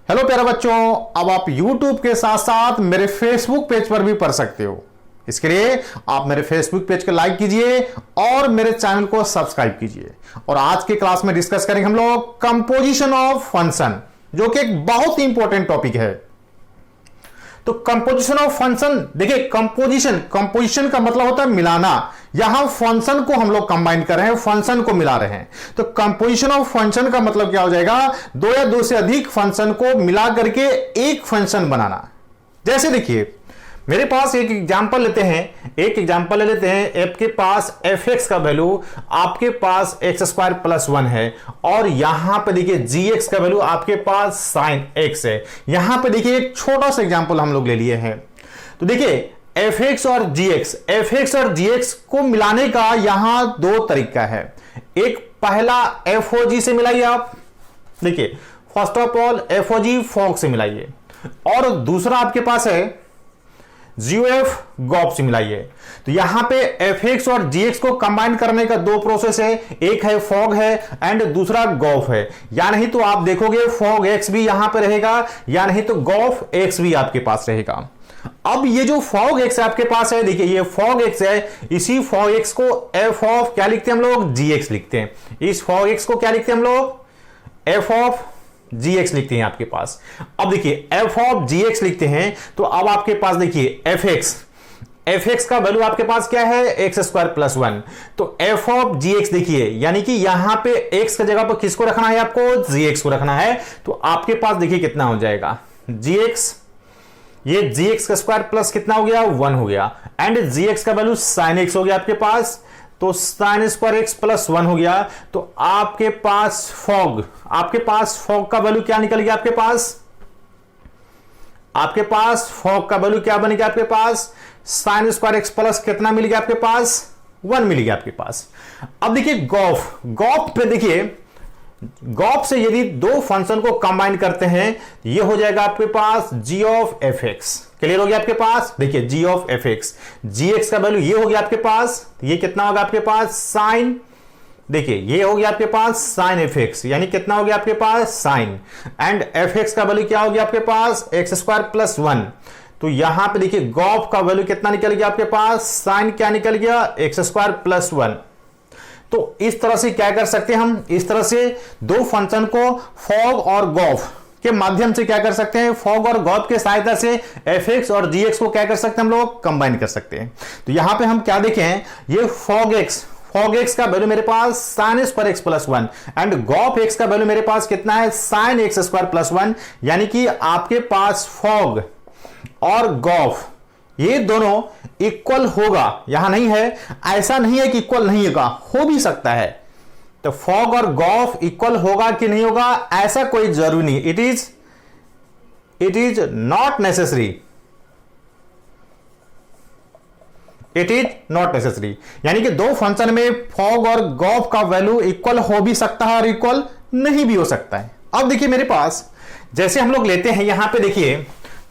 Hello प्यारे बच्चों, अब आप YouTube के साथ साथ मेरे Facebook पेज पर भी पढ़ सकते हो। इसके लिए आप मेरे Facebook पेज को लाइक कीजिए और मेरे चैनल को सब्सक्राइब कीजिए। और आज की क्लास में डिस्कस करेंगे हम लोग कंपोजिशन ऑफ फंक्शन, जो कि एक बहुत ही इंपॉर्टेंट टॉपिक है। तो कंपोजिशन ऑफ फंक्शन, देखिए कंपोजिशन का मतलब होता है मिलाना। यहां फंक्शन को हम लोग कंबाइन कर रहे हैं, फंक्शन को मिला रहे हैं। तो कंपोजिशन ऑफ फंक्शन का मतलब क्या हो जाएगा? दो या दो से अधिक फंक्शन को मिला करके एक फंक्शन बनाना। जैसे देखिए मेरे पास एक एग्जांपल लेते हैं, एफ के पास एफ एक्स का वैल्यू आपके पास एक्स स्क्वायर प्लस 1 है, और यहां पे देखिए जी एक्स का वैल्यू आपके पास साइन एक्स है। यहां पे देखिए एक छोटा सा एग्जांपल हम लोग ले लिए हैं। तो देखिए एफ एक्स और जी एक्स को मिलाने का यहां दो तरीका है। एक पहला एफ ओ जी से मिलाइए आप, देखिए first of all f o g fog से मिलाइए, और दूसरा आपके पास है GOF गॉफ से मिलाइए। तो यहां पे fx और gx को कंबाइन करने का दो प्रोसेस है, एक है फॉग है एंड दूसरा गॉफ है। या नहीं तो आप देखोगे फॉग x भी यहां पे रहेगा, या नहीं तो गॉफ x भी आपके पास रहेगा। अब ये जो फॉग x आपके पास है, देखिए ये फॉग x है, इसी फॉग x को f ऑफ क्या लिखते हैं हम लोग? gx लिखते हैं। इस फॉग x को क्या लिखते हैं हम लोग? f ऑफ gx लिखते हैं आपके पास। अब देखिए f ऑफ gx लिखते हैं, तो अब आपके पास देखिए fx का वैल्यू आपके पास क्या है? X square plus 1। तो f ऑफ gx देखिए, यानी कि यहां पे x की जगह पर किसको रखना है? आपको gx को रखना है। तो आपके पास देखिए कितना हो जाएगा? gx, ये gx का स्क्वायर प्लस कितना हो गया? 1 हो गया, एंड gx का वैल्यू sin x हो गया आपके पास, तो साइन स्क्वायर एक्स प्लस 1 हो गया। तो आपके पास फॉग का वैल्यू क्या निकल गया? आपके पास फॉग का वैल्यू क्या बन गया? आपके पास साइन स्क्वायर एक्स प्लस कितना मिल गया? आपके पास 1 मिल गया आपके पास। अब देखिए गॉफ पे देखिए, गॉफ से यदि दो फंक्शन को कंबाइन करते हैं, ये हो जाएगा आपके पास g of f x. Clear हो गया आपके पास? देखिए g of f x, g x का वैल्यू ये हो गया आपके पास, ये कितना होगा आपके पास? साइन, देखिए ये हो गया आपके पास साइन एफ एक्स, यानी कितना हो गया आपके पास? साइन, एंड एफ एक्स का वैल्यू क्या हो गया आपके पास? X square plus 1। तो यहां पे देखिए गॉफ का वैल्यू कितना निकल गया आपके पास? साइन क्या निकल गया? X square plus 1। तो इस तरह से क्या कर सकते हैं हम? इस तरह से दो फंक्शन को फॉग और गॉफ के माध्यम से क्या कर सकते हैं? फॉग और गॉफ के सहायता से fx और gx को क्या कर सकते हैं? हम लोग कंबाइन कर सकते हैं। तो यहां पे हम क्या देखें, ये फॉग x का वैल्यू मेरे पास sine square x plus 1, and g of x का वैल्यू मेरे पास कितना है? Sine x square plus 1। यानी कि आपके पास फॉग और गॉफ ये दोनों इक्वल होगा, यहां नहीं है, ऐसा नहीं है कि इक्वल नहीं होगा, हो भी सकता है। तो फॉग और गॉफ इक्वल होगा कि नहीं होगा, ऐसा कोई जरूरी नहीं। इट इज नॉट नेसेसरी, यानी कि दो फंक्शन में फॉग और गॉफ का वैल्यू इक्वल हो भी सकता है और इक्वल नहीं भी हो सकता है। अब देखिए मेरे पास जैसे हम लोग लेते हैं, यहां पे देखिए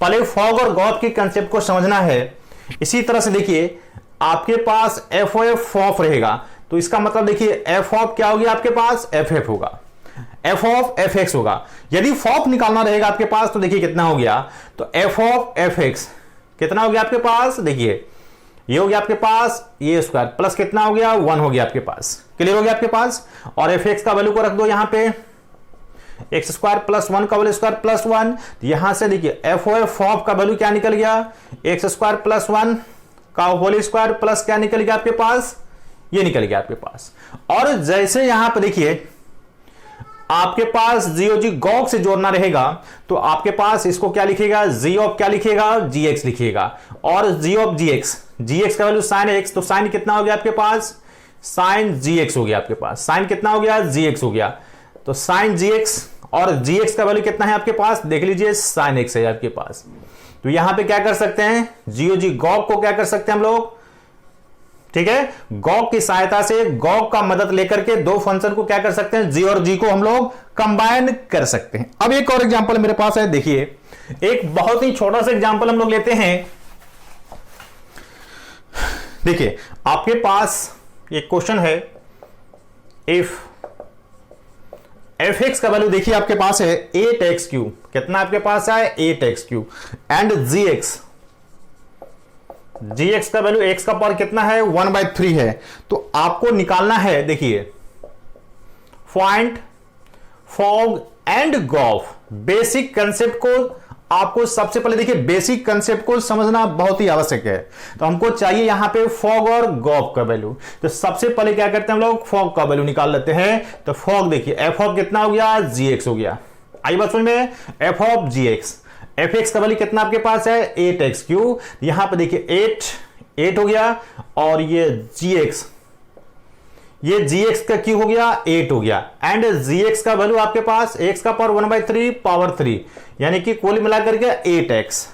पहले फॉग और गॉफ के कंसेप्ट को समझना है। इसी तरह से देखिए आपके पास एफ ऑफ रहेगा, तो इसका मतलब देखिए एफ ऑफ क्या होगी? आपके पास एफ होगा, एफ ऑफ एफ एक्स होगा। यदि फॉफ निकालना रहेगा आपके पास, तो देखिए कितना हो गया? तो एफ ऑफ एफ एक्स कितना हो गया आपके पास? देखिए ये हो गया आपके पास ये स्क्वायर प्लस कितना हो गया? 1 हो गया आपके पास। क्लियर हो गया आपके पास? और एफ एक्स का वैल्यू को रख दो यहां पे, एक्स स्क्वायर प्लस 1 का वैल्यू स्क्वायर प्लस 1। यहां से देखिए एफ ऑफ का वैल्यू क्या निकल गया? एक्स स्क्वायर प्लस 1 का होल स्क्वायर प्लस क्या निकल गया आपके पास? ये निकल गया आपके पास। और जैसे यहां पर देखिए आपके पास जी गॉग से जोड़ना रहेगा, तो आपके पास इसको क्या लिखेगा? जी ऑफ क्या लिखेगा? जी एक्स लिखिएगा, और जी ऑफ जी एक्स का वैल्यू साइन एक्स, तो साइन कितना हो गया आपके पास? साइन जी एक्स हो गया आपके पास। साइन कितना हो गया? जी एक्स हो गया। तो साइन जी एक्स, और जी एक्स का वैल्यू कितना है आपके पास? देख लीजिए साइन एक्स है आपके पास। तो यहां पे क्या कर सकते हैं? जी गॉग को क्या कर सकते हैं हम लोग? ठीक है, गॉग की सहायता से, गॉग का मदद लेकर के दो फंक्शन को क्या कर सकते हैं? जी और जी को हम लोग कंबाइन कर सकते हैं। अब एक और एग्जांपल मेरे पास है, देखिए एक बहुत ही छोटा सा एग्जांपल हम लोग लेते हैं। देखिए आपके पास एक क्वेश्चन है, इफ fx का वैल्यू देखिए आपके पास है 8x3, कितना आपके पास है 8x3, एंड gx का वैल्यू x का पावर कितना है 1/3 है। तो आपको निकालना है, देखिए find fog and gof. Basic concept को आपको सबसे पहले देखिए बेसिक कंसेप्ट को समझना बहुत ही आवश्यक है। तो हमको चाहिए यहां पे फॉग और गॉफ का वैल्यू। तो सबसे पहले क्या करते हैं हम लोग, फॉग का वैल्यू निकाल लेते हैं। तो फॉग देखिए एफ ऑफ कितना हो गया gx हो गया। आई बात समझ में, एफ ऑफ gx, fx का वैल्यू कितना आपके पास है 8x3, यहां पे देखिए 8 हो गया, और ये gx का क्यू हो गया 8 हो गया, एंड gx का वैल्यू आपके पास x का पावर 1/3 पावर 3, यानी कि कुल मिलाकर के 8x।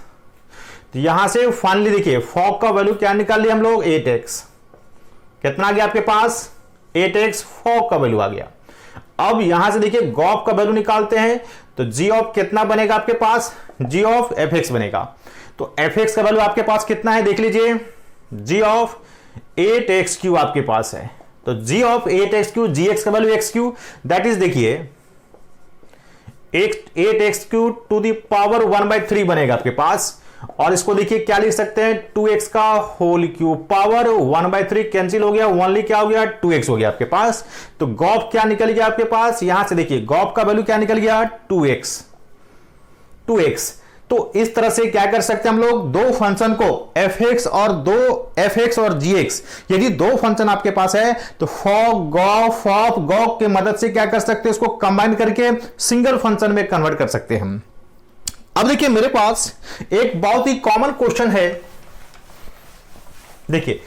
तो यहां से फाइनली देखिए फॉग का वैल्यू क्या निकाल लिया हम लोग 8x, कितना आ गया आपके पास 8x फॉग का वैल्यू आ गया। अब यहां से देखिए गॉफ का वैल्यू निकालते हैं। तो g ऑफ कितना बनेगा आपके पास, g ऑफ fx बनेगा। तो fx का वैल्यू आपके पास कितना है देख लीजिए, g ऑफ 8x3 आपके पास है। तो g ऑफ 8x3, gx का वैल्यू x3, दैट इज देखिए 8x3 टू द पावर 1/3 बनेगा आपके पास। और इसको देखिए क्या लिख सकते हैं 2x का होल क्यूब, पावर 1/3 कैंसिल हो गया, ओनली क्या हो गया 2x हो गया आपके पास। तो गॉफ क्या निकल गया आपके पास, यहां से देखिए गॉफ का वैल्यू क्या निकल गया 2x। तो इस तरह से क्या कर सकते हैं हम लोग, दो फंक्शन को fx और gx, यदि दो फंक्शन आपके पास है तो फॉग गॉफ ऑफ गॉफ की मदद से क्या कर सकते हैं, इसको कंबाइन करके सिंगल फंक्शन में कन्वर्ट कर सकते हैं हम। अब देखिए मेरे पास एक बहुत ही कॉमन क्वेश्चन है, देखिए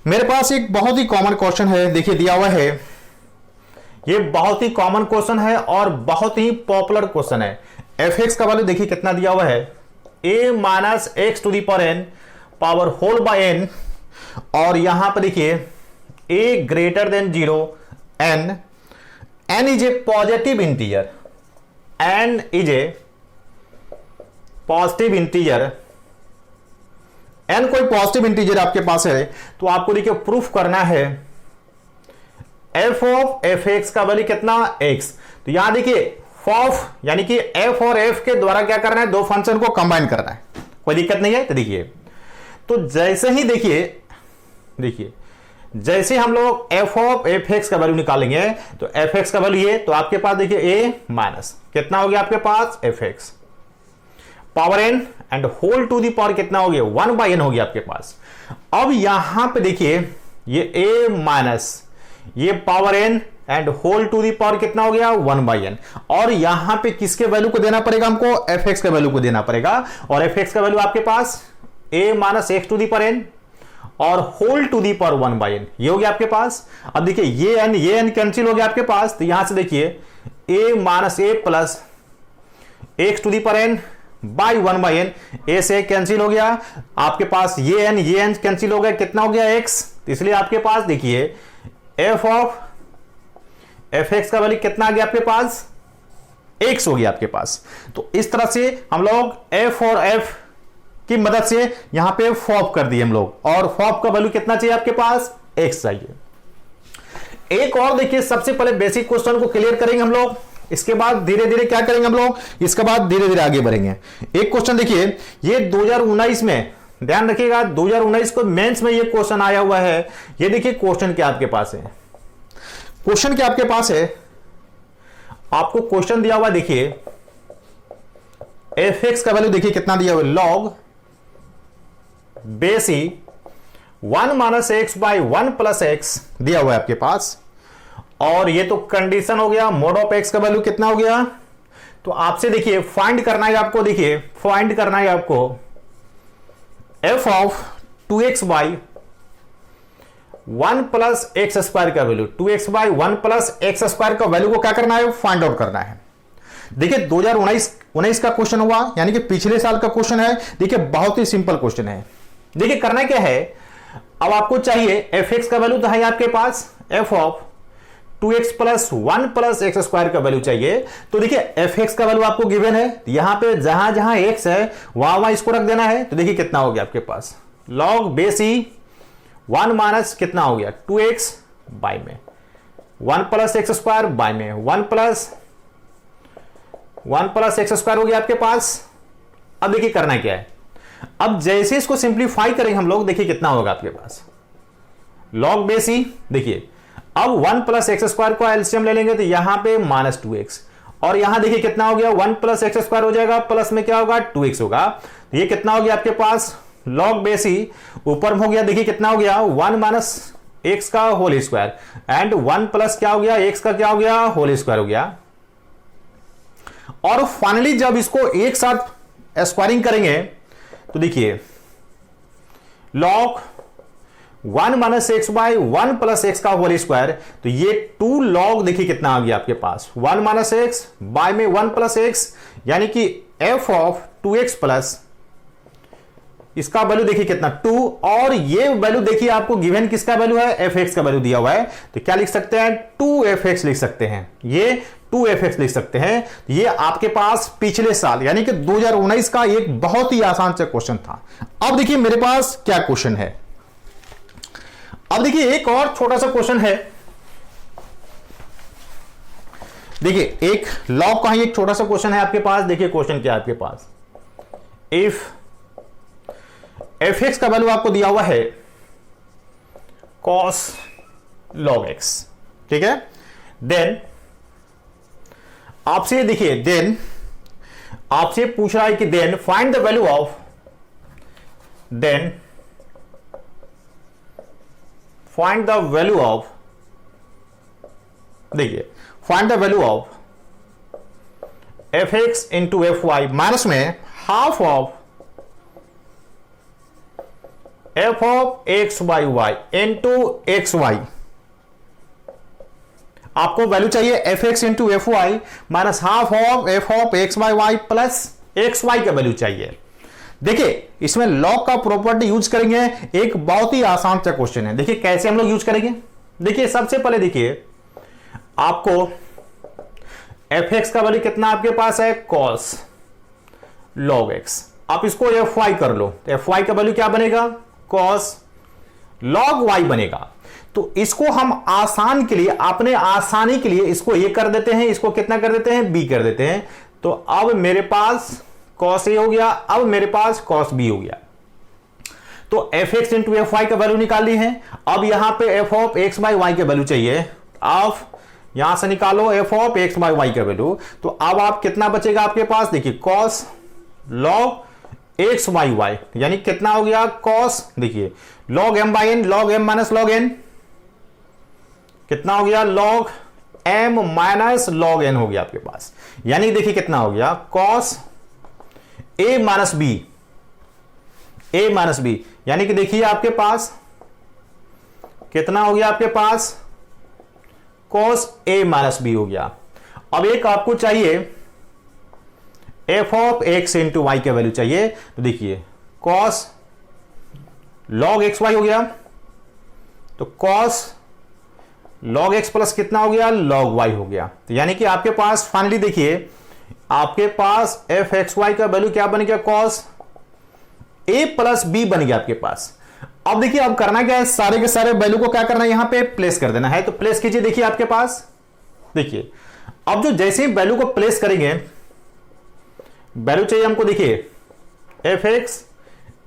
मेरे पास एक बहुत ही कॉमन क्वेश्चन है, देखिए दिया हुआ है, ये बहुत ही कॉमन क्वेश्चन है और बहुत ही पॉपुलर क्वेश्चन है। fx का वैल्यू देखिए कितना दिया हुआ है a minus x to the power n power whole by n, और यहां पर देखिए a greater than 0 n is a positive integer, n is a positive integer, n कोई पॉजिटिव इंटीजर आपके पास है। तो आपको देखिए प्रूफ करना है f ऑफ fx का वैल्यू कितना x। तो यहां देखिए ऑफ यानी कि f और f के द्वारा क्या करना है, दो फंक्शन को कंबाइन करना है, कोई दिक्कत नहीं है। तो देखिए, तो जैसे ही देखिए जैसे हम लोग f ऑफ fx का वैल्यू निकालेंगे तो fx का वैल्यू ये, तो आपके पास देखिए a माइनस कितना हो गया आपके पास fx power n and whole to the power कितना हो गया 1/n हो गया आपके पास। अब यहां पे देखिए ये a माइनस ये power n and whole to the power कितना हो गया 1/n, और यहां पे किसके वैल्यू को देना पड़ेगा हमको, fx के वैल्यू को देना पड़ेगा। और fx का वैल्यू आपके पास a minus x to the power n और whole to the power 1/n, ये हो गया आपके पास। अब देखिए ये n कैंसिल हो गया आपके पास। तो यहां से देखिए a minus a plus x to the power n by 1/n, a से कैंसिल हो गया आपके पास, ये n कैंसिल हो गया, कितना हो गया x। इसलिए आपके पास देखिए f ऑफ fx का वैल्यू कितना आ गया आपके पास x हो गया आपके पास। तो इस तरह से हम लोग f और f की मदद से यहां पे फॉप कर दिए हम लोग, और फॉप का वैल्यू कितना चाहिए आपके पास x चाहिए। एक और देखिए, सबसे पहले बेसिक क्वेश्चन को क्लियर करेंगे हम लोग, इसके बाद धीरे धीरे क्या करेंगे हम लोग, इसके बाद धीरे धीरे आगे बढ़ेंगे। एक क्वेश्चन देखिए, ये 2019 में, ध्यान रखिएगा 2019 को मेंस में ये क्वेश्चन आया हुआ है। ये देखिए क्वेश्चन क्या आपके पास है, क्वेश्चन क्या आपके पास है, आपको क्वेश्चन दिया हुआ देखिए fx का वैल्यू देखिए कितना दिया हुआ, log base E 1 minus x by 1 plus x दिया हुआ है आपके पास। और ये तो कंडीशन हो गया, मोड ऑफ एक्स का वैल्यू कितना हो गया। तो आपसे देखिए फाइंड करना है आपको, देखिए फाइंड करना है आपको f of 2x by 1 plus x square का value, 2x by 1 plus x square का वैल्यू को क्या करना है, फाइंड आउट करना है। देखिए 2019 का क्वेश्चन हुआ, यानी कि पिछले साल का क्वेश्चन है। देखिए बहुत ही सिंपल क्वेश्चन है। देखिए करना क्या है, अब आपको चाहिए fx का वैल्यू तो है आपके पास, f of 2x plus 1 plus x square का वैल्यू चाहिए। तो देखिए fx का वैल्यू आपको गिवन है, यहां पे जहां जहां x है वहां इसको रख देना है। तो देखिए कितना हो गया आपके पास, लॉग बेस ई 1 माइनस कितना हो गया 2x बाय में 1 प्लस एक्स स्क्वायर बाय में 1 प्लस 1 प्लस एक्स स्क्वायर हो गया आपके पास। अब देखिए करना क्या है, अब जैसे इसको सिंप्लीफाई करेंगे हम लोग, देखिए कितना होगा आपके पास लॉग बेस ही। देखिए अब 1 प्लस एक्स स्क्वायर को एलसीएम ले लेंगे तो यहां पे -2x, और यहां देखिए कितना हो गया 1 प्लस एक्स स्क्वायर हो जाएगा, प्लस में क्या होगा 2x होगा। तो ये कितना हो गया आपके पास लॉग बेस ही, ऊपर में हो गया देखिए कितना हो गया 1 माइनस एक्स का होल स्क्वायर, एंड 1 प्लस क्या हो गया एक्स का क्या हो गया होल स्क्वायर हो गया। और फाइनली जब इसको एक साथ स्क्वायरिंग करेंगे तो देखिए log 1 minus x by 1 plus x का होल स्क्वायर, तो ये 2 लॉग देखिए कितना आ गया आपके पास 1 माइनस एक्स बाय में 1 प्लस एक्स, यानी कि एफ ऑफ 2x प्लस इसका वैल्यू देखिए कितना 2, और ये वैल्यू देखिए आपको गिवन किसका वैल्यू है fx का वैल्यू दिया हुआ है, तो क्या लिख सकते हैं 2fx लिख सकते हैं, ये 2fx लिख सकते हैं। ये आपके पास पिछले साल यानी कि 2019 का एक बहुत ही आसान सा क्वेश्चन था। अब देखिए मेरे पास क्या क्वेश्चन है, अब देखिए एक और छोटा सा क्वेश्चन है। देखिए एक लॉग का ही एक छोटा सा क्वेश्चन है आपके पास। देखिए क्वेश्चन क्या है आपके पास, इफ fx का वैल्यू आपको दिया हुआ है cos log x, ठीक है, देन आपसे देखिए देन आपसे पूछ रहा है कि then find the value of, then find the value of, देखिए find the value of fx into fy minus में half of f of x by y into x y. आपको वैल्यू चाहिए fx into f y minus half of f of x by y plus x y का value चाहिए। देखिए इसमें log का property use करेंगे, एक बहुत ही आसान सा क्वेश्चन है। देखिए कैसे हम लोग यूज करेंगे, देखिए सबसे पहले देखिए आपको fx का वैल्यू कितना आपके पास है cos log x, आप इसको fy कर लो तो fy का वैल्यू क्या बनेगा cos log y बनेगा। तो इसको हम आसान के लिए अपने आसानी के लिए इसको ये कर देते हैं, इसको कितना कर देते हैं b कर देते हैं। तो अब मेरे पास cos a हो गया, अब मेरे पास cos b हो गया। तो fx इंटू एफ वाई का वैल्यू निकाल ली है। अब यहां पे f of x by y का वैल्यू चाहिए, आप यहां से निकालो f of x by y का वैल्यू। तो अब आप कितना बचेगा आपके पास, देखिए cos log x by y, यानी कितना हो गया cos, देखिए log m by n, log m minus log n कितना हो गया log m minus log n हो गया आपके पास, यानी देखिए कितना हो गया cos a minus b, a minus b, यानी कि देखिए आपके पास कितना हो गया आपके पास cos a माइनस b हो गया। अब एक आपको चाहिए f of x into y का वैल्यू चाहिए, तो देखिए cos log x y हो गया, तो cos log x प्लस कितना हो गया log y हो गया। तो यानी कि आपके पास फाइनली देखिए आपके पास f x y का वैल्यू क्या बन गया cos a प्लस b बन गया आपके पास। अब देखिए अब करना क्या है, सारे के सारे वैल्यू को क्या करना है यहां पे प्लेस कर देना है। तो प्लेस कीजिए, देखिए आपके पास देखिए अब जो जैसे ही वैल्यू को प्लेस करेंगे, वैल्यू चाहिए हमको देखिए f x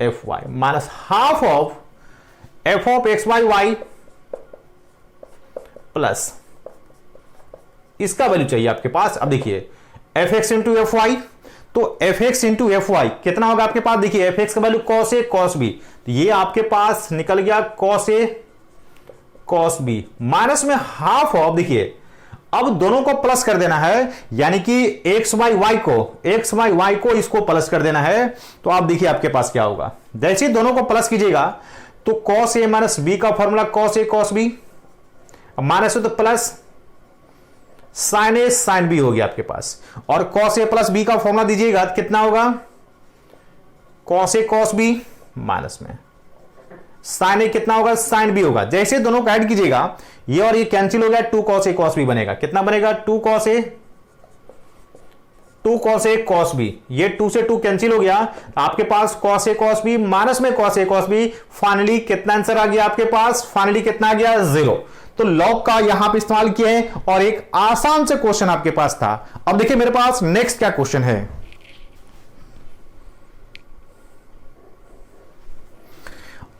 f y minus half of f of x by y plus इसका वैल्यू चाहिए आपके पास। अब देखिए f x into f y, तो f x into f y कितना होगा आपके पास, देखिए एफ एक्स का value cos a cos b, तो ये आपके पास निकल गया cos a cos b minus में हाफ ऑफ, देखिए अब दोनों को प्लस कर देना है, यानी कि एक्स बाई वाई को इसको प्लस कर देना है। तो आप देखिए आपके पास क्या होगा, जैसे ही दोनों को प्लस कीजिएगा तो कॉस ए माइनस बी का formula cos a cos b, minus तो प्लस साइन ए साइन बी हो गया आपके पास, और कॉस ए प्लस बी का फॉर्मूला दीजिएगा कितना होगा cos a cos b minus में साइन ए कितना होगा साइन बी होगा। जैसे दोनों को ऐड कीजिएगा ये और ये कैंसिल हो गया, 2 cos a cos b बनेगा, कितना बनेगा 2 cos a cos b, ये 2 से 2 कैंसिल हो गया, आपके पास cos a cos b minus में cos a cos b, finally कितना आंसर आ गया आपके पास, फाइनली कितना आ गया 0। तो लॉग का यहां पे इस्तेमाल किया है और एक आसान से क्वेश्चन आपके पास था। अब देखिए मेरे पास नेक्स्ट क्या क्वेश्चन है।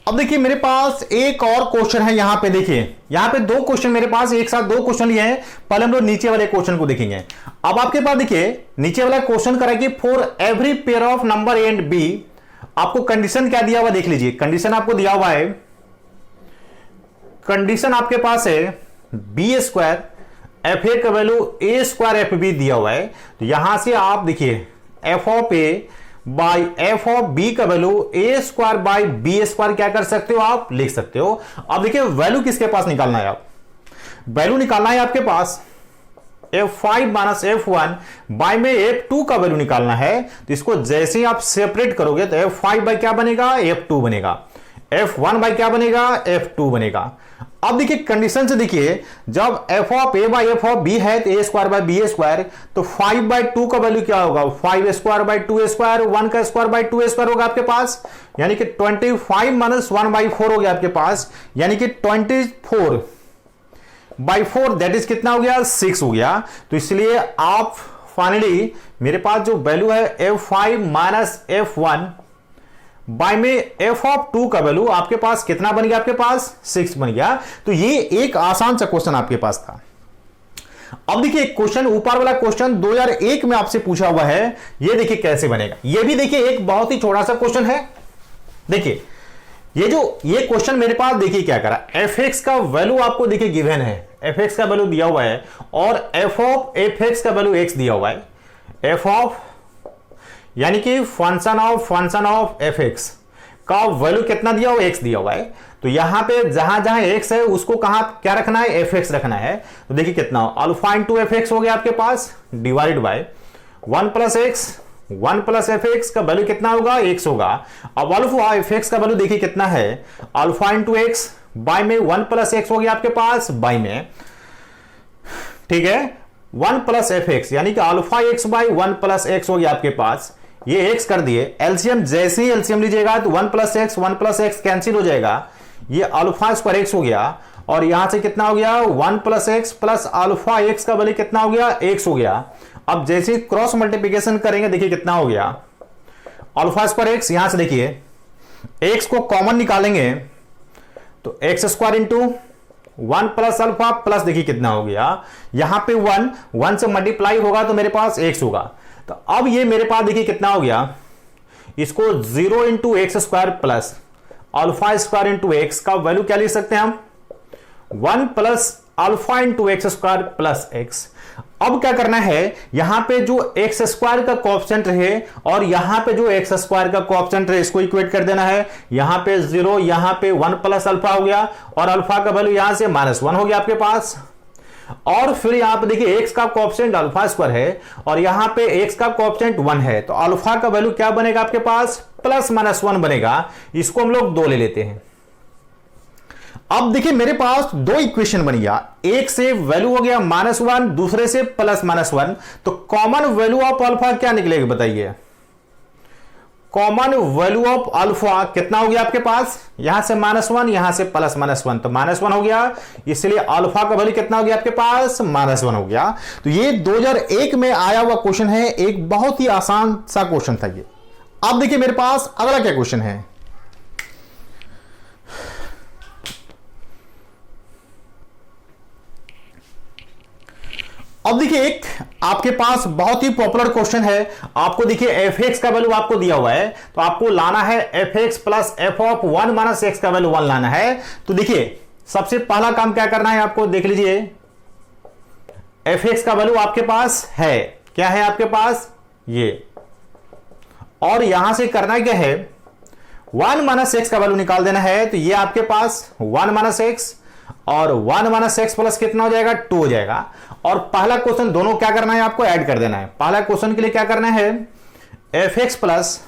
अब देखिए मेरे पास एक और क्वेश्चन है। यहां पे देखिए, यहां पे दो क्वेश्चन मेरे पास, एक साथ दो क्वेश्चन लिए हैं। पहले हम लोग नीचे वाले क्वेश्चन को देखेंगे। अब आपके पास देखिए नीचे वाला क्वेश्चन करा कि for every pair of number a and b, आपको कंडीशन क्या दिया हुआ देख लीजिए। कंडीशन आपको दिया हुआ है, कंडीशन आपके पास है बी स्क्वायर एफ ए का value a square f b दिया हुआ है। तो यहां से आप देखिए f of a by f of b का value a square by b square क्या कर सकते हो, आप लिख सकते हो। अब देखिए वैल्यू किसके पास निकालना है, आप वैल्यू निकालना है आपके पास f5 माइनस f1 बाई में f2 का वैल्यू निकालना है। तो इसको जैसे ही आप सेपरेट करोगे तो f5 बाई क्या बनेगा, f2 बनेगा, f1 बाई क्या बनेगा, f2 बनेगा। अब देखिए कंडीशन से देखिए, जब f of a by f of b है तो a square by b square, तो 5 बाई 2 का वैल्यू क्या होगा, 5 स्क्वायर बाई 2 स्क्वायर, 1 का स्क्वायर बाई 2 स्क्वायर होगा आपके पास, यानी कि 25 माइनस 1 बाई 4 हो गया आपके पास, यानी कि 24 बाई 4 दैट इज कितना हो गया, 6 हो गया। तो इसलिए आप फाइनली मेरे पास जो वैल्यू है f5 माइनस f1 बाय में f ऑफ 2 का वैल्यू आपके पास कितना बन गया, आपके पास 6 बन गया। तो ये एक आसान सा क्वेश्चन आपके पास था। अब देखिए क्वेश्चन, ऊपर वाला क्वेश्चन 2001 में आपसे पूछा हुआ है, ये देखिए कैसे बनेगा। ये भी देखिए एक बहुत ही छोटा सा क्वेश्चन है। देखिए ये क्वेश्चन मेरे पास देखिए क्या करा, एफ एक्स का वैल्यू आपको देखिए गिवन है, एफ एक्स का वैल्यू दिया हुआ है और एफ ऑफ एफ एक्स का वैल्यू एक्स दिया हुआ है। एफ ऑफ यानी कि फंक्शन ऑफ एफ एक्स का वैल्यू कितना दिया हुआ, एक्स दिया हुआ है। तो यहां पे जहां जहां एक्स है उसको कहां क्या रखना है, एफ एक्स रखना है। तो देखिए कितना अल्फा इंटू एफ एक्स हो गया आपके पास divide by 1 plus x, 1 plus f x का वैल्यू कितना होगा, एक्स होगा। अब अल्फा एफ एक्स का वैल्यू देखिए कितना है, अल्फा इंटू एक्स बाय में 1 प्लस एक्स हो गया आपके पास बाय में, ठीक है, 1 प्लस एफ एक्स यानी कि alpha x by 1 plus x हो गया आपके पास। ये एक्स कर दिए, एलसीएम जैसे ही एलसीएम लीजिएगा तो 1 प्लस एक्स कैंसिल हो जाएगा, ये अल्फा स्क्वायर एक्स हो गया और यहां से कितना हो गया 1 plus x plus alpha x का वैल्यू कितना हो गया, एक्स हो गया। अब जैसे क्रॉस मल्टीप्लिकेशन करेंगे देखिए कितना हो गया, अल्फा स्क्वायर एक्स, यहां से देखिए एक्स को कॉमन निकालेंगे तो x square into 1 plus alpha plus देखिए कितना हो गया, यहां पे 1 से मल्टीप्लाई होगा तो मेरे पास एक्स होगा। तो अब ये मेरे पास देखिए कितना हो गया, इसको 0 into x square plus alpha square into x का वैल्यू क्या लिख सकते हैं हम, 1 plus alpha into x square plus x. अब क्या करना है, यहां पे जो एक्स स्क्वायर का कोएफिशिएंट है और यहां पे जो एक्स स्क्वायर का कोएफिशिएंट है इसको इक्वेट कर देना है। यहां पे 0, यहां पे 1 प्लस अल्फा हो गया और अल्फा का वैल्यू यहां से -1 हो गया आपके पास। और फिर यहां पे देखिए एक्स का कोएफिशिएंट अल्फा स्क्वायर है और यहां पे एक्स का कोएफिशिएंट 1 है, तो अल्फा का वैल्यू क्या बनेगा आपके पास, +-1 बनेगा। इसको हम लोग 2 ले लेते हैं। अब देखिए मेरे पास 2 इक्वेशन बन गया, एक से वैल्यू हो गया -1, दूसरे से +-1। तो कॉमन वैल्यू ऑफ अल्फा क्या निकलेगा बताइए, कॉमन वैल्यू ऑफ अल्फा कितना हो गया आपके पास, यहां से -1 यहां से +-1, तो -1 हो गया, इसलिए अल्फा का वैल्यू कितना हो गया आपके पास, -1 हो गया। तो ये 2001 में आया हुआ क्वेश्चन है, एक बहुत ही आसान सा क्वेश्चन था ये। अब देखिए मेरे पास अगला क्या क्वेश्चन है। अब देखिए एक आपके पास बहुत ही पॉपुलर क्वेश्चन है, आपको देखिए एफ एक्स का वैल्यू आपको दिया हुआ है, तो आपको लाना है F x plus F of 1 minus x का वैल्यू 1 लाना है। तो देखिए सबसे पहला काम क्या करना है आपको, देख लीजिए एफ एक्स का वैल्यू आपके पास है, क्या है आपके पास ये, और यहां से करना क्या है 1 माइनस एक्स का वैल्यू निकाल देना है। तो ये आपके पास 1 माइनस एक्स और 1 माइनस एक्स प्लस कितना हो जाएगा, 2 हो जाएगा। और पहला क्वेश्चन दोनों क्या करना है आपको, ऐड कर देना है। पहला क्वेश्चन के लिए क्या करना है, F x plus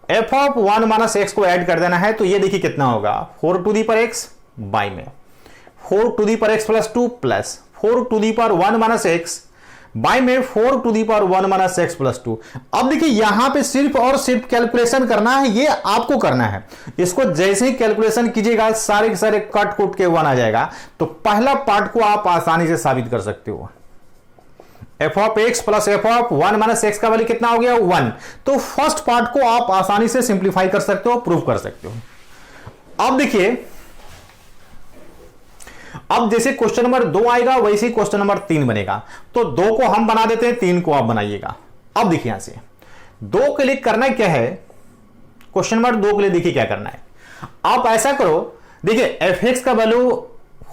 F of 1 minus x को ऐड कर देना है। तो ये देखिए कितना होगा 4 to the power x by में 4 to the power x plus 2 plus 4 to the power 1 minus x by में 4 to the power 1 minus x plus 2। अब देखिए यहां पे सिर्फ और सिर्फ कैलकुलेशन करना है, ये आपको करना है। इसको जैसे ही कैलकुलेशन कीजिएगा सारे के सारे कट कुट के 1 आ जाएगा। तो पहला पार्ट को आप आसानी से साबित कर सकते हो। F of x plus F of 1 minus x का वैल्यू कितना हो गया 1। तो फर्स्ट पार्ट को आप आसानी से सिंप्लीफाई कर सकते हो, प्रूव कर सकते हो। अब देखिए, अब जैसे क्वेश्चन नंबर 2 आएगा वैसे ही क्वेश्चन नंबर 3 बनेगा। तो 2 को हम बना देते हैं, 3 को आप बनाइएगा। अब देखिए यहां से 2 के लिए करना क्या है, क्वेश्चन नंबर 2 के लिए देखिए क्या करना है। आप ऐसा करो, देखिए एफ एक्स का वैल्यू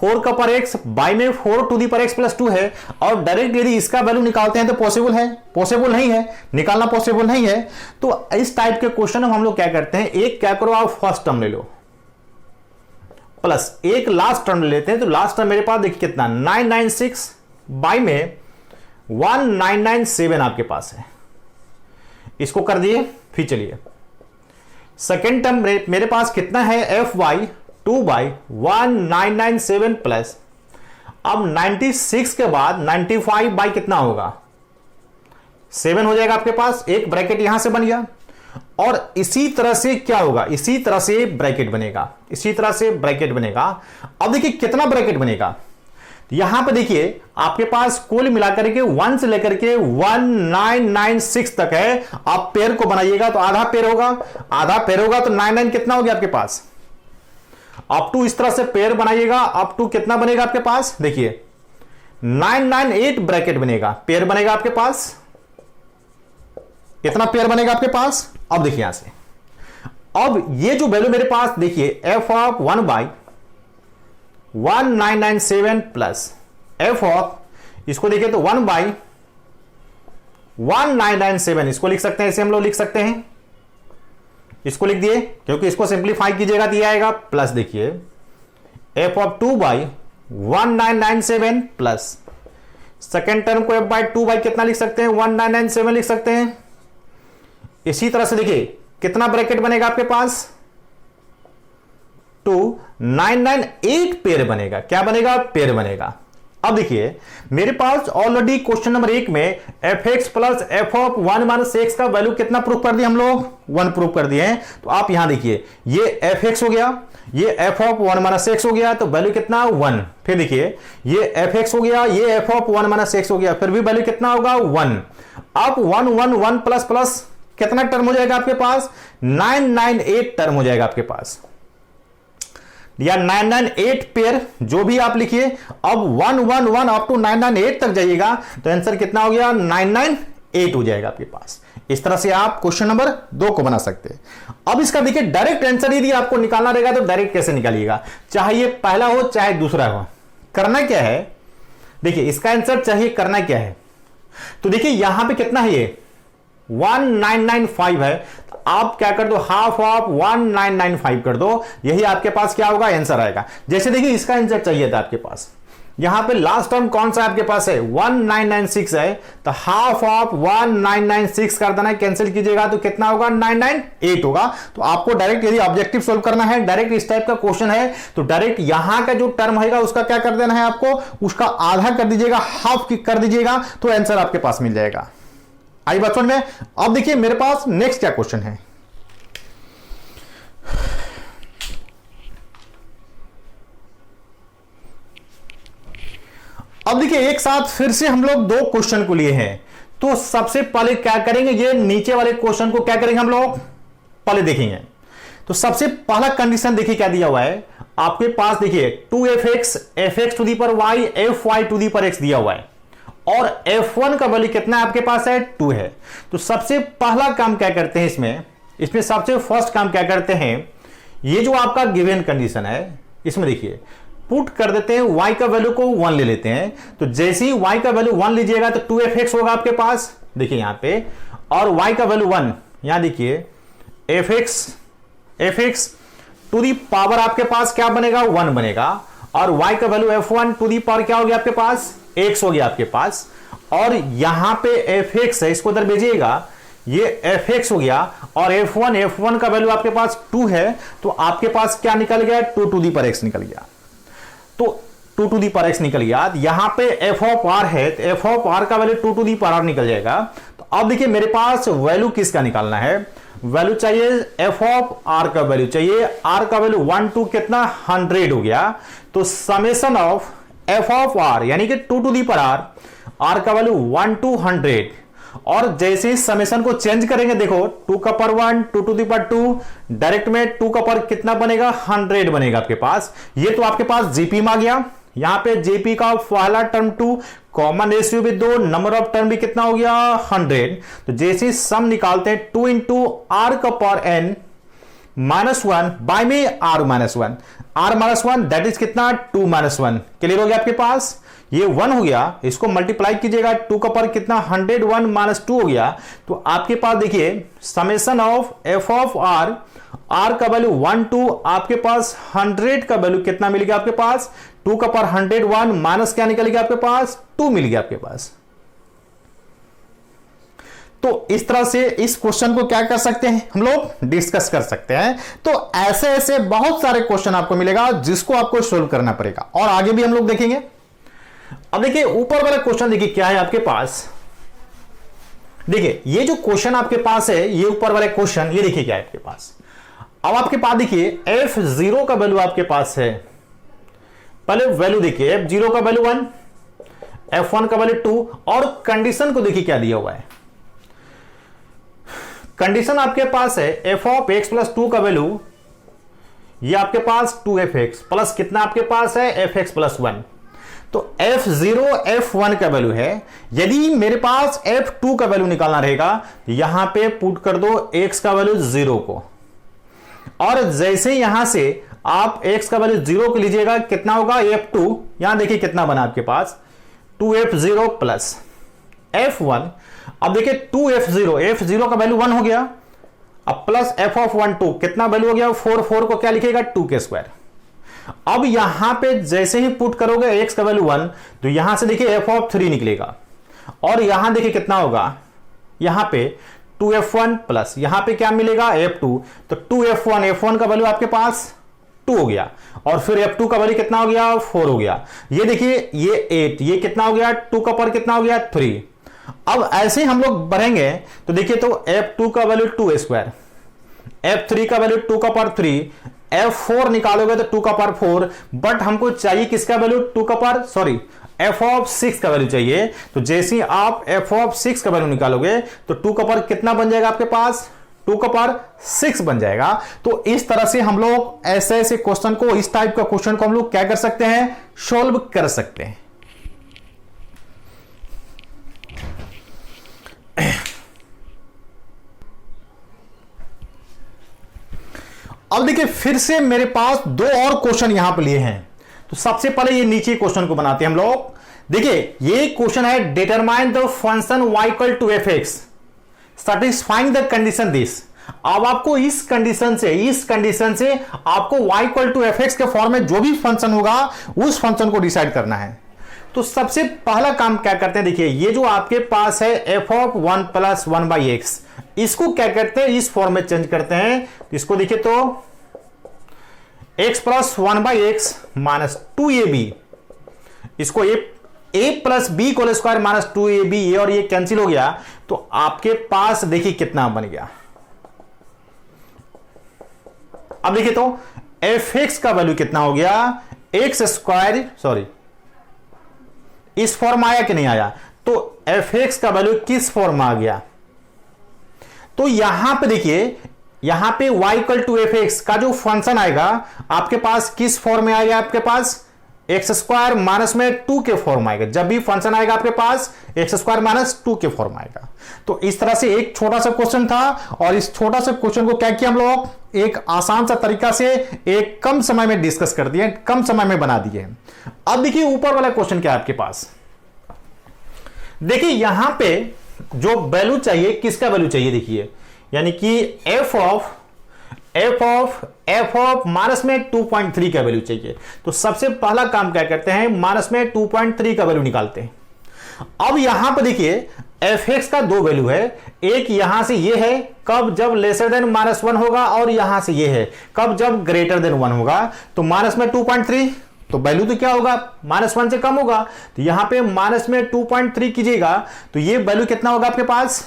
4 का पर एक्स बाई में 4 to the power x plus 2 है, और डायरेक्ट यदि इसका वैल्यू निकालते हैं तो पॉसिबल है? पॉसिबल नहीं है, निकालना पॉसिबल नहीं है। तो इस टाइप के क्वेश्चन हम लोग क्या करते हैं, एक क्या करो, आप फर्स्ट टर्म ले लो प्लस एक लास्ट टर्म ले लेते हैं। तो लास्ट टर्म मेरे पास देखिए कितना 996 बाई में 1997 आपके पास है, इसको कर दिए। फिर चलिए सेकेंड टर्म मेरे पास कितना है, एफ वाई 2 बाई 1997 प्लस, अब 96 के बाद 95 बाई कितना होगा 7 हो जाएगा आपके पास, एक ब्रैकेट यहां से बन गया। और इसी तरह से क्या होगा, इसी तरह से ब्रैकेट बनेगा, इसी तरह से ब्रैकेट बनेगा। अब देखिए कितना ब्रैकेट बनेगा, यहां पे देखिए आपके पास कुल मिलाकर के 1 से लेकर के 1996 तक है। आप पेयर को बनाइएगा तो आधा पेयर होगा, आधा पेयर होगा तो 99 कितना हो गया आपके पास। अप टू इस तरह से पेयर बनाइएगा, अप टू कितना बनेगा आपके पास, देखिए 998 ब्रैकेट बनेगा, पेयर बनेगा आपके पास। कितना पेयर बनेगा आपके पास, अब देखिए यहां से, अब ये जो वैल्यू मेरे पास देखिए f of 1 by 1997 plus F of, इसको देखिए तो 1 बाई 1997, इसको लिख सकते हैं, इसे हम लोग लिख सकते हैं, इसको लिख दिए, क्योंकि इसको सिंप्लीफाई कीजिएगा तो आएगा प्लस देखिए f of 2 by 1997 plus second term को एफ बाई 2 बाई कितना लिख सकते हैं 1997 लिख सकते हैं। इसी तरह से देखिए कितना ब्रैकेट बनेगा आपके पास 2998 पेयर बनेगा, क्या बनेगा, पेयर बनेगा। अब देखिए मेरे पास ऑलरेडी क्वेश्चन नंबर 1 में f x plus F of 1 minus x का वैल्यू कितना प्रूफ कर दिया हम लोग, 1 प्रूफ कर दिए हैं। तो आप यहां देखिए ये एफ एक्स हो गया, ये एफ ऑफ 1 माइनस एक्स हो गया, तो वैल्यू कितना 1। फिर देखिए ये एफ एक्स हो गया, ये एफ ऑफ 1 माइनस एक्स हो गया, फिर भी वैल्यू कितना होगा 1। अब 1 1 1 प्लस प्लस कितना टर्म हो जाएगा आपके पास 998 टर्म हो जाएगा आपके पास, या 998 पेयर जो भी आप लिखिए। अब 111 अप टू 998 तक जाइएगा तो आंसर कितना हो गया 998 हो जाएगा आपके पास। इस तरह से आप क्वेश्चन नंबर 2 को बना सकते हैं। अब इसका देखिए डायरेक्ट आंसर यदि आपको निकालना रहेगा तो डायरेक्ट कैसे निकालिएगा, चाहे ये पहला हो चाहे दूसरा हो। करना क्या है, देखिए इसका आंसर चाहिए, करना क्या है, तो देखिए यहां पे कितना है, ये 1995 है, तो आप क्या कर दो हाफ ऑफ 1995 कर दो, यही आपके पास क्या होगा आंसर आएगा। जैसे देखिए इसका आंसर चाहिए था आपके पास, यहां पे लास्ट टर्म कौन सा आपके पास है 1996 है, तो हाफ ऑफ 1996 कर देना, कैंसिल कीजिएगा तो कितना होगा 998 होगा। तो आपको डायरेक्ट यदि ऑब्जेक्टिव सॉल्व करना है, डायरेक्ट इस टाइप का क्वेश्चन है, तो डायरेक्ट यहां का जो टर्म होगा उसका क्या कर देना है आपको, उसका आधा कर दीजिएगा, हाफ कर दीजिएगा, तो आंसर आपके पास मिल जाएगा। आई बात समझ में। अब देखिए मेरे पास नेक्स्ट क्या क्वेश्चन है, अब देखिए एक साथ फिर से हम लोग 2 क्वेश्चन को लिए हैं। तो सबसे पहले क्या करेंगे, ये नीचे वाले क्वेश्चन को क्या करेंगे हम लोग पहले देखेंगे। तो सबसे पहला कंडीशन देखिए क्या दिया हुआ है आपके पास, देखिए 2f(x) f(x) टू दी पर y fy टू दी पर x दिया हुआ है, और f1 का वैल्यू कितना है आपके पास है 2 है। तो सबसे पहला काम क्या करते हैं इसमें सबसे फर्स्ट काम क्या करते हैं, ये जो आपका गिवन कंडीशन है इसमें देखिए पुट कर देते हैं, y का वैल्यू को 1 ले लेते हैं। तो जैसे ही y का वैल्यू 1 लीजिएगा तो 2f(x) होगा आपके पास, देखिए यहां पे, और y का वैल्यू 1, यहां देखिए fx टू दी पावर आपके पास क्या बनेगा 1 बनेगा, और y का value f1 to the power क्या हो गया आपके पास x हो गया आपके पास, और यहां पे fx है, इसको उधर भेजिएगा, ये fx हो गया, और f1 का वैल्यू आपके पास 2 है, तो आपके पास क्या निकल गया 2 टू दी पर x निकल गया। तो two to the power x निकल गया, यहां पे एफ ऑफ आर है तो एफ ऑफ आर का value two to the power r निकल जाएगा। तो अब देखिए मेरे पास वैल्यू किसका निकालना है, वैल्यू चाहिए एफ ऑफ आर का वैल्यू चाहिए, आर का वैल्यू 1 टू कितना 100 हो गया। तो summation of f of r यानी कि two to the power r, r का वैल्यू 1 टू 100, और जैसे ही समेशन को चेंज करेंगे देखो 2 का power 1 2 to the power 2, direct में 2 का पावर कितना बनेगा 100 बनेगा आपके पास। ये तो आपके पास जीपी में आ गया। यहां पे जेपी का पहला टर्म 2, कॉमन रेशियो भी 2, नंबर ऑफ टर्म भी कितना हो गया 100। तो जैसे ही सम निकालते हैं 2 इंटू आर का पावर एन -1 बाय में आर -1, आर -1 दैट इज कितना 2 -1। क्लियर हो गया आपके पास, ये 1 हो गया, इसको मल्टीप्लाई कीजिएगा 2 का पावर कितना 101 -2 हो गया। तो आपके पास देखिए summation of f of r, r का वैल्यू 1 टू आपके पास 100 का वैल्यू कितना मिल गया आपके पास 2 का पावर 101 माइनस क्या निकल गया आपके पास 2 मिल गया आपके पास। तो इस तरह से इस क्वेश्चन को क्या कर सकते हैं हम लोग डिस्कस कर सकते हैं। तो ऐसे ऐसे बहुत सारे क्वेश्चन आपको मिलेगा जिसको आपको सोल्व करना पड़ेगा और आगे भी हम लोग देखेंगे। अब देखिए ऊपर वाला क्वेश्चन देखिए क्या है आपके पास, देखिए ये जो क्वेश्चन आपके पास है ये ऊपर वाला क्वेश्चन ये देखिए क्या है आपके पास। अब आपके पास देखिए f0 का वैल्यू आपके पास है, पहले वैल्यू देखिए f0 का वैल्यू 1, f1 का वैल्यू 2, और कंडीशन को देखिए क्या दिया हुआ है। कंडीशन आपके पास है f ऑफ x प्लस 2 का वैल्यू ये आपके पास 2fx प्लस कितना आपके पास है fx प्लस 1। तो f0 f1 का वैल्यू है, यदि मेरे पास f2 का वैल्यू निकालना रहेगा यहां पे पुट कर दो x का वैल्यू 0 को, और जैसे यहां से आप x का वैल्यू 0 को लीजिएगा कितना होगा f2, यहां देखिए कितना बना आपके पास 2f0 प्लस f1। अब देखिए 2f0, f0 का वैल्यू 1 हो गया, अब प्लस f ऑफ 1 2 कितना वैल्यू हो गया 4, 4 को क्या लिखेगा 2 के स्क्वायर। अब यहां पे जैसे ही पुट करोगे x का वैल्यू 1 तो यहां से देखिए f ऑफ 3 निकलेगा, और यहां देखिए कितना होगा यहां पे 2f1 प्लस यहां पे क्या मिलेगा f2, तो 2f1 f1 का वैल्यू आपके पास 2 हो गया, और फिर f2 का वैल्यू कितना हो गया 4 हो गया। ये देखिए ये 8, ये कितना हो गया 2 का पावर कितना हो गया 3। अब ऐसे ही हम लोग बढ़ेंगे तो देखिए तो f2 का वैल्यू 2 स्क्वायर, f3 का वैल्यू 2 का पावर 3, f4 निकालोगे तो 2 का पावर 4, बट हमको चाहिए किसका वैल्यू 2 का पावर सॉरी f ऑफ 6 का वैल्यू चाहिए। तो जैसे ही आप f ऑफ 6 का वैल्यू निकालोगे तो 2 का पावर कितना बन जाएगा आपके पास 2 का पावर 6 बन जाएगा। तो इस तरह से हम लोग ऐसे ऐसे क्वेश्चन को, इस टाइप का क्वेश्चन को हम लोग क्या कर सकते हैं सॉल्व कर सकते हैं। अब देखिए फिर से मेरे पास दो और क्वेश्चन यहां पर लिए हैं। तो सबसे पहले ये नीचे क्वेश्चन को बनाते हैं हम लोग। देखिए ये क्वेश्चन है determine the function y equal to fx satisfying the condition this. अब आपको इस कंडीशन से आपको y इक्वल टू fx के फॉर्म में जो भी फंक्शन होगा उस फंक्शन को डिसाइड करना है। तो सबसे पहला काम क्या करते हैं, देखिए ये जो आपके पास है f of 1 plus 1 by x, इसको क्या करते हैं इस फॉर्म में चेंज करते हैं। इसको देखिए तो x plus 1 by x minus 2ab, इसको a plus b whole square minus 2ab, ये और ये कैंसिल हो गया। तो आपके पास देखिए कितना बन गया। अब देखिए तो fx का वैल्यू कितना हो गया एक्स स्क्वायर, सॉरी इस फॉर्म आया कि नहीं आया, तो fx का वैल्यू किस फॉर्म आ गया। तो यहां पे देखिए यहां पे y इक्वल टू fx का जो फंक्शन आएगा आपके पास किस फॉर्म में आएगा, आपके पास एक्स स्क्वायर माइनस में 2 के फॉर्म आएगा। जब भी फंक्शन आएगा आपके पास एक्स स्क्वायर माइनस 2 के फॉर्म आएगा। तो इस तरह से एक छोटा सा क्वेश्चन था, और इस छोटा सा क्वेश्चन को क्या किया हम लोग एक आसान सा तरीका से एक कम समय में डिस्कस कर दिए, कम समय में बना दिए। अब देखिए ऊपर वाला क्वेश्चन क्या है आपके पास। देखिए यहां पे जो वैल्यू चाहिए किसका वैल्यू चाहिए, देखिए यानी कि f ऑफ माइनस में 2.3 का वैल्यू चाहिए। तो सबसे पहला काम क्या करते हैं माइनस में 2.3 का वैल्यू निकालते हैं। अब यहां पर देखिए fx का दो वैल्यू है, एक यहां से ये है कब जब लेसर देन -1 होगा, और यहां से ये है कब जब ग्रेटर देन 1 होगा। तो माइनस में 2.3 तो वैल्यू तो क्या होगा, -1 से कम होगा। तो यहां पे माइनस में 2.3 कीजिएगा तो ये वैल्यू कितना होगा आपके पास,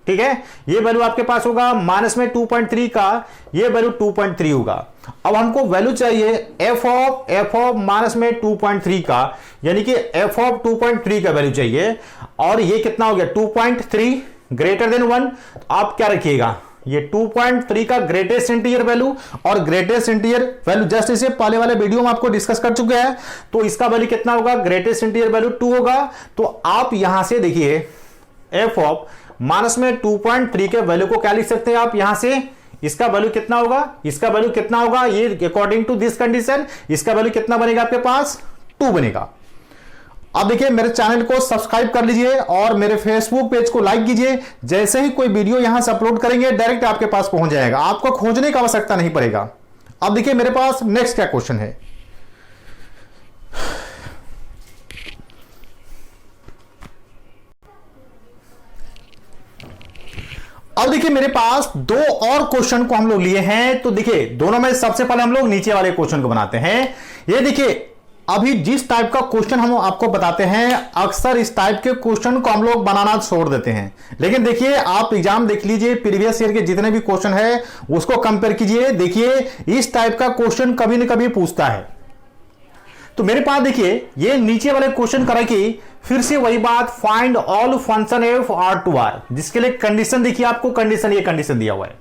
ठीक है, ये वैल्यू आपके पास होगा माइनस में 2.3 का, ये वैल्यू 2.3 होगा। अब हमको वैल्यू चाहिए f ऑफ माइनस में 2.3 का, यानी कि f ऑफ 2.3 का वैल्यू चाहिए, और ये कितना हो गया 2.3 ग्रेटर देन 1। आप क्या रखिएगा, ये 2.3 का ग्रेटेस्ट इंटीजर वैल्यू, और ग्रेटेस्ट इंटीजर वैल्यू जस्ट इसे पहले वाले वीडियो में आपको डिस्कस कर चुके हैं, तो इसका वैल्यू कितना होगा, ग्रेटेस्ट इंटीजर वैल्यू 2 होगा। तो आप यहां से देखिए f ऑफ माइनस में 2.3 के वैल्यू को क्या लिख सकते हैं आप यहां से, इसका वैल्यू कितना होगा, इसका वैल्यू कितना होगा, ये अकॉर्डिंग टू दिस कंडीशन इसका वैल्यू कितना बनेगा आपके पास, 2 बनेगा। अब देखिए मेरे चैनल को सब्सक्राइब कर लीजिए और मेरे फेसबुक पेज को लाइक कीजिए। जैसे ही कोई वीडियो यहां से अपलोड करेंगे डायरेक्ट आपके पास पहुंच जाएगा, आपको खोजने की आवश्यकता नहीं पड़ेगा। अब देखिए मेरे पास नेक्स्ट क्या क्वेश्चन है। अब देखिए मेरे पास 2 और क्वेश्चन को हम लोग लिए हैं। तो देखिए दोनों में सबसे पहले हम लोग नीचे वाले क्वेश्चन को बनाते हैं। ये देखिए अभी जिस टाइप का क्वेश्चन हम आपको बताते हैं, अक्सर इस टाइप के क्वेश्चन को हम लोग बनाना छोड़ देते हैं। लेकिन देखिए आप एग्जाम देख लीजिए, प्रीवियस ईयर के जितने भी क्वेश्चन है उसको कंपेयर कीजिए, देखिए इस टाइप का क्वेश्चन कभी न कभी पूछता है। तो मेरे पास देखिए ये नीचे वाले क्वेश्चन करें कि फिर से वही बात, find all function f r to r, जिसके लिए कंडीशन देखिए आपको, कंडीशन ये कंडीशन दिया हुआ है।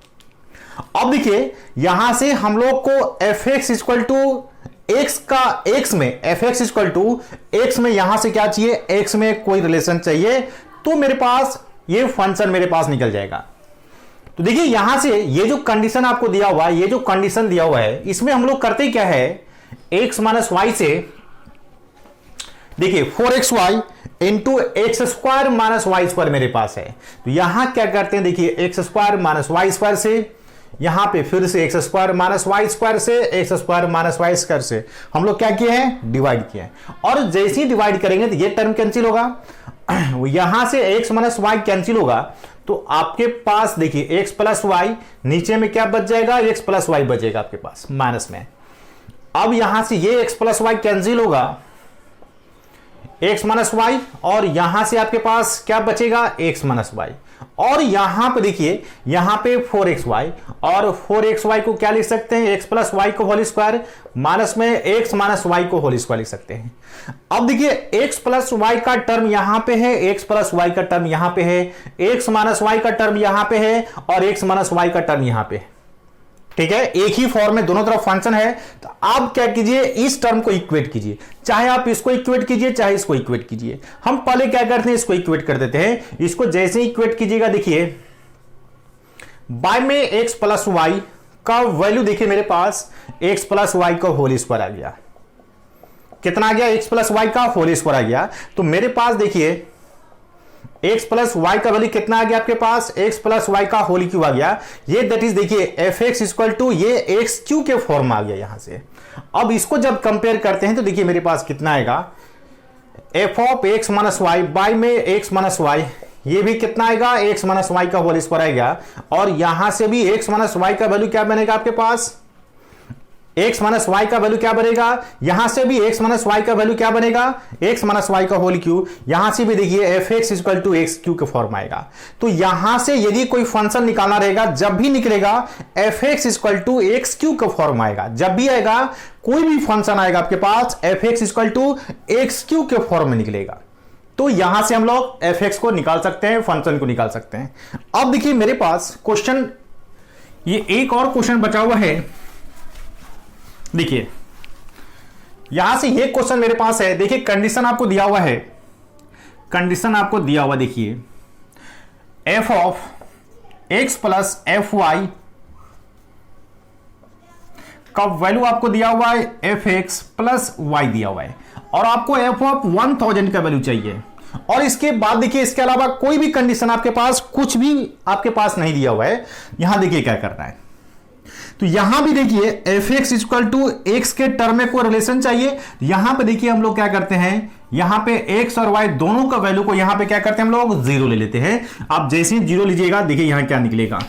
अब देखिए यहां से हम लोग को f x equal to x का, एक्स में f x equal to x में यहां से क्या चाहिए, एक्स में कोई रिलेशन चाहिए, तो मेरे पास ये फंक्शन मेरे पास निकल जाएगा। तो देखिए यहां से ये जो कंडीशन आपको दिया हुआ है, ये जो कंडीशन दिया हुआ है, इसमें हम लोग करते क्या है, एक्स माइनस वाई से देखिए 4xy into x square minus y square मेरे पास है। तो यहां क्या करते हैं, देखिए x square minus y square से, यहां पे फिर से x square minus y square से, x square minus y square से हम लोग क्या किए हैं, डिवाइड किए हैं। और जैसे ही डिवाइड करेंगे तो ये टर्म कैंसिल होगा, यहां से एक्स माइनस वाई कैंसिल होगा, तो आपके पास देखिए एक्स प्लस वाई, नीचे में क्या बच जाएगा, एक्स प्लस वाई बचेगा आपके पास माइनस में। अब यहां से ये एक्स प्लस वाई कैंसिल होगा, एक्स माइनस वाई, और यहां से आपके पास क्या बचेगा, एक्स माइनस वाई, और यहां पे देखिए यहां पे 4xy, और 4xy को क्या लिख सकते हैं, एक्स प्लस वाई को होल स्क्वायर, माइनस में एक्स माइनस वाई को होल स्क्वायर लिख सकते हैं। अब देखिए एक्स प्लस वाई का टर्म यहां पे है, एक्स प्लस वाई का टर्म यहां पे है, एक्स माइनस वाई का टर्म यहां पे है, और एक्स माइनस वाई का टर्म यहां पे है, ठीक है, एक ही फॉर्म में दोनों तरफ फंक्शन है। तो आप क्या कीजिए, इस टर्म को इक्वेट कीजिए, चाहे आप इसको इक्वेट कीजिए चाहे इसको इक्वेट कीजिए। हम पहले क्या करते हैं, इसको इक्वेट कर देते हैं। इसको जैसे ही इक्वेट कीजिएगा, देखिए बाय में एक्स प्लस वाई का वैल्यू देखिए मेरे पास एक्स प्लस वाई का होल स्क्वायर आ गया, कितना आ गया, एक्स प्लस वाई का होल स्क्वायर आ गया। तो मेरे पास देखिए x प्लस वाई का वैल्यू कितना आ गया आपके पास, x प्लस वाई का होल क्यूब आ गया। ये दैट इज देखिए एफ एक्स इक्वल टू ये एक्स क्यू के फॉर्म आ गया यहां से। अब इसको जब कंपेयर करते हैं तो देखिए मेरे पास कितना आएगा, f of x minus y by में एक्स माइनस वाई, ये भी कितना आएगा, एक्स माइनस वाई का होल स्क्वायर आएगा, और यहां से भी एक्स माइनस वाई का वैल्यू क्या बनेगा आपके पास, एक्स माइनस वाई का वैल्यू क्या बनेगा, यहां से भी एक्स माइनस वाई का वैल्यू क्या बनेगा, एक्स माइनस वाई का होल क्यू, यहां से भी देखिए f x equal to x q के फॉर्म आएगा। तो यहां से यदि कोई फंक्शन निकालना रहेगा, जब भी निकलेगा f x equal to x q का फॉर्म आएगा, जब भी आएगा कोई भी फंक्शन आएगा आपके पास f x equal to x q के फॉर्म में निकलेगा। तो यहां से हम लोग एफ एक्स को निकाल सकते हैं, फंक्शन को निकाल सकते हैं। अब देखिए मेरे पास क्वेश्चन, ये एक और क्वेश्चन बचा हुआ है। देखिए यहां से ये क्वेश्चन मेरे पास है, देखिए कंडीशन आपको दिया हुआ है, कंडीशन आपको दिया हुआ देखिए f of x plus f y का वैल्यू आपको दिया हुआ है एफ एक्स प्लस वाई दिया हुआ है, और आपको एफ ऑफ 1000 का वैल्यू चाहिए। और इसके बाद देखिए इसके अलावा कोई भी कंडीशन आपके पास, कुछ भी आपके पास नहीं दिया हुआ है। यहां देखिए क्या करना है, तो यहां भी देखिए f x equal to x के टर्म में कोई रिलेशन चाहिए। यहां पे देखिए हम लोग क्या करते हैं, यहां पे एक्स और वाई दोनों का वैल्यू को यहां पे क्या करते हैं हम लोग, जीरो ले लेते हैं। आप जैसे ही जीरो लीजिएगा देखिए यहां क्या निकलेगा,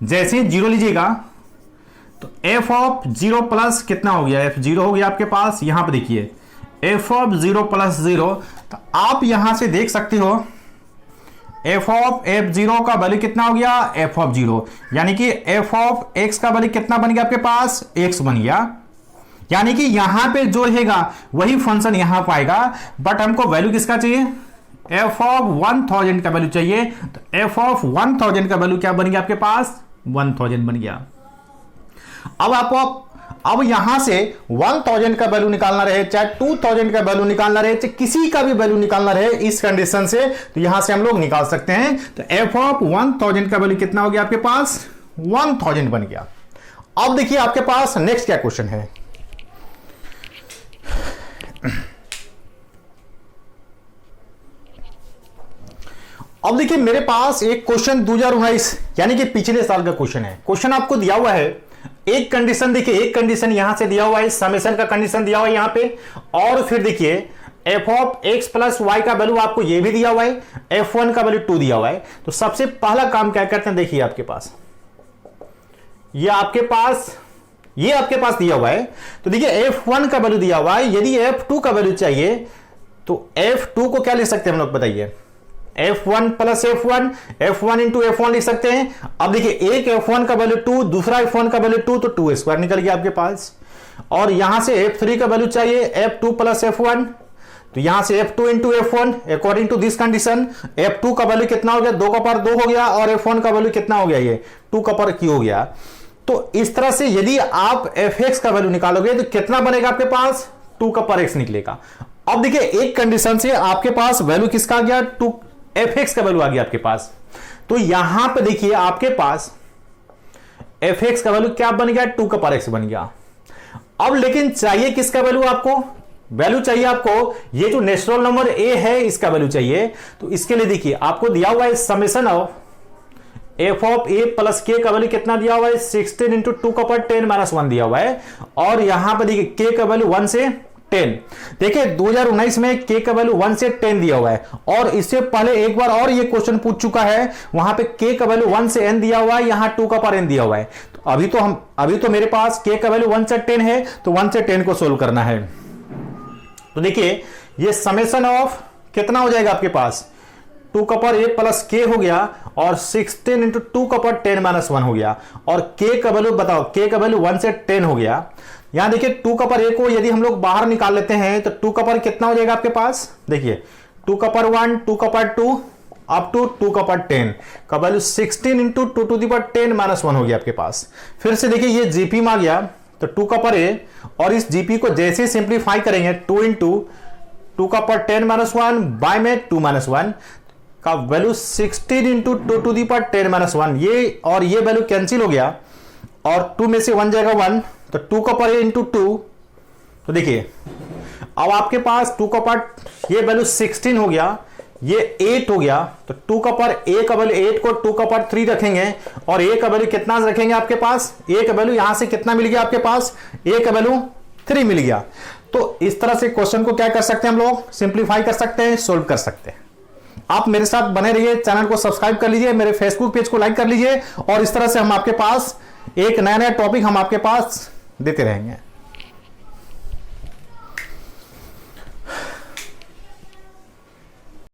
जैसे ही जीरो लीजिएगा तो एफ ऑफ 0 प्लस कितना हो गया, f0 हो गया आपके पास। यहां पे देखिए एफ ऑफ 0 प्लस 0, तो आप यहां से देख सकते हो एफ ऑफ f0 का वैल्यू कितना हो गया, एफ ऑफ 0, यानी कि एफ ऑफ x का वैल्यू कितना बन गया आपके पास, x बन गया। यानी कि यहां पे जो रहेगा वही फंक्शन यहां पाएगा, बट हमको वैल्यू किसका चाहिए, एफ ऑफ 1000 का वैल्यू चाहिए। तो एफ ऑफ 1000 का वैल्यू क्या बन गया आपके पास, 1000 बन गया। अब यहां से 1000 का वैल्यू निकालना रहे, चाहे 2000 का वैल्यू निकालना रहे, चाहे किसी का भी वैल्यू निकालना रहे इस कंडीशन से, तो यहां से हम लोग निकाल सकते हैं। तो एफ ऑफ 1000 का वैल्यू कितना हो गया आपके पास, 1000 बन गया। अब देखिए आपके पास नेक्स्ट क्या क्वेश्चन है। अब देखिए मेरे पास एक क्वेश्चन 2019 यानी कि पिछले साल का क्वेश्चन है। क्वेश्चन आपको दिया हुआ है, एक कंडीशन देखिए, एक कंडीशन यहां से दिया हुआ है, समेशन का कंडीशन दिया हुआ है यहां पे, और फिर देखिए f of x plus y का वैल्यू आपको ये भी दिया हुआ है, f1 का वैल्यू 2 दिया हुआ है। तो सबसे पहला काम क्या करते हैं, देखिए आपके पास ये आपके पास दिया हुआ है। तो देखिए f1 का वैल्यू दिया हुआ है, यदि f2 का वैल्यू चाहिए तो f2 को क्या लिख सकते हैं हम लोग, बताइए, f1 plus f1 into f1 लिख सकते हैं। अब देखिए एक f1 का वैल्यू 2, दूसरा f1 का वैल्यू 2, तो 2 स्क्वायर निकल गया आपके पास। और यहां से f3 का वैल्यू चाहिए, f2 प्लस f1, तो यहां से f2 into f1 according to this condition. f2 का वैल्यू कितना हो गया, 2 का पावर 2 हो गया, और f1 का वैल्यू कितना हो गया, ये 2 का पावर q हो गया। तो इस तरह से यदि आप fx का वैल्यू निकालोगे तो कितना बनेगा आपके पास, 2 का पावर x निकलेगा। अब देखिए एक कंडीशन से आपके पास वैल्यू किसका आ गया, fx का वैल्यू आ गया आपके पास। तो यहां पे देखिए आपके पास fx का वैल्यू क्या बन गया, 2 का पावर x बन गया। अब लेकिन चाहिए किसका वैल्यू, आपको वैल्यू चाहिए आपको ये जो नेचुरल नंबर a है इसका वैल्यू चाहिए। तो इसके लिए देखिए आपको दिया हुआ है summation of f of a plus k का वैल्यू कितना दिया हुआ है, 16 इंटू 2 का पावर 10 माइनस 1 दिया हुआ है। और यहां पर देखिए k का वैल्यू 1 से 10, देखिए 2019 में k का वैल्यू 1 से 10 दिया हुआ है, और इससे पहले एक बार और ये क्वेश्चन पूछ चुका है, वहां पे k का वैल्यू 1 से n दिया हुआ है, यहां 2 का पावर n दिया हुआ है। तो अभी तो मेरे पास k का वैल्यू 1 से 10 है, तो 1 से 10 को सोल्व करना है। तो देखिए ये समेशन ऑफ कितना हो जाएगा आपके पास, 2 का पावर a प्लस k हो गया, और 16 इंटू 2 का पावर 10 माइनस 1 हो गया, और k का वैल्यू बताओ, k का वैल्यू 1 से 10 हो गया। यहां देखिए 2 का पावर a को यदि हम लोग बाहर निकाल लेते हैं तो 2 का पावर कितना हो जाएगा आपके पास, देखिए 2 का पावर 1, 2 का पावर 2 अप टू 2 का पावर 10 का value 16 into 2 to the power 10 minus 1 हो गया आपके पास। फिर से देखिए ये जीपी में आ गया, तो 2 का पावर a, और इस जीपी को जैसे सिंप्लीफाई करेंगे 2 इंटू 2 का पावर 10 माइनस 1 बाय में 2 माइनस 1 का value 16 into 2 to the power 10 minus 1, ये और ये वैल्यू कैंसिल हो गया, और 2 में से 1 जाएगा 1, तो 2 का पावर इंटू 2। तो देखिए अब आपके पास 2 का पावर ये वैल्यू 16 हो गया, ये 8 हो गया, तो 2 का पावर a का वैल्यू 8 को 2 का पावर 3 रखेंगे, और a का वैल्यू कितना रखेंगे आपके पास, a का वैल्यू यहां से कितना मिल गया आपके पास, a का वैल्यू 3 मिल गया। तो इस तरह से क्वेश्चन को क्या कर सकते हैं हम लोग, सिंप्लीफाई कर सकते हैं, सोल्व कर सकते हैं। आप मेरे साथ बने रहिए, चैनल को सब्सक्राइब कर लीजिए, मेरे फेसबुक पेज को लाइक कर लीजिए, और इस तरह से हम आपके पास एक नया टॉपिक हम आपके पास देते रहेंगे।